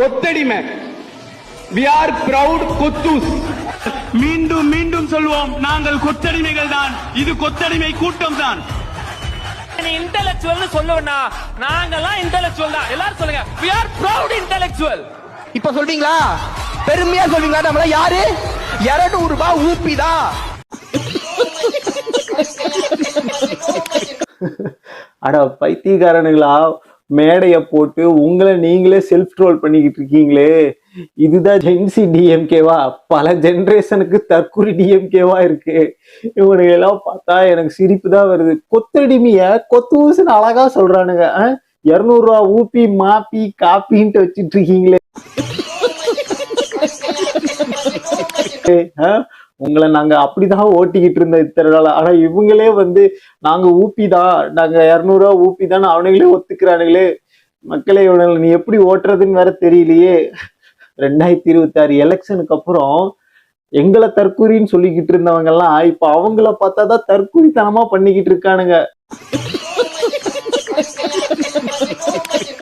கொத்தடிமை. We are proud கொத்தூஸ். மீண்டும் மீண்டும் சொல்வோம், நாங்கள் கொத்தடிமைகள் தான். இது கொத்தடிமை கூட்டம் தான். இன்டெலக்சுவல் சொல்லுவா, நாங்கெல்லாம் இன்டெலக்சுவல் தான். எல்லாரும் சொல்லுங்க, we are proud intellectual. இப்ப சொல்வீங்களா? பெருமையா சொல்வீங்களா? நம்மள யாரு? 200 ரூபாய் ஊப்பி தான். அட பைத்தியக்காரனுங்களா, மேடைய போட்டு உங்களை நீங்களே செல்ஃப் ட்ரோல் பண்ணிக்கிட்டு இருக்கீங்களே. இதுதான் ஜென்சி டிஎம்கேவா? பல ஜெனரேஷனுக்கு தற்கொலை டிஎம்கேவா இருக்கு. இவனுங்க எல்லாம் பார்த்தா எனக்கு சிரிப்பு தான் வருது. கொத்தடிமைய கொத்தூசுன்னு அழகா சொல்றானுங்க. 200 ரூபா ஊப்பி மாப்பி காப்பின்ட்டு வச்சிட்டு இருக்கீங்களே. உங்களை நாங்க அப்படிதான் ஓட்டிக்கிட்டு இருந்தோம் இத்தனை நாள். ஆனா இவங்களே வந்து நாங்க ஊப்பிதான், நாங்க 200 ரூபா ஊப்பிதான் அவனுங்களே ஒத்துக்கிறானுங்களே. மக்களே, இவனுங்களை நீ எப்படி ஓட்டுறதுன்னு வேற தெரியலையே. 2026 எலெக்ஷனுக்கு அப்புறம் எங்களை தற்கூரின்னு சொல்லிக்கிட்டு இருந்தவங்க எல்லாம் இப்ப அவங்கள பார்த்தாதான் தற்கூரித்தனமா பண்ணிக்கிட்டு இருக்கானுங்க.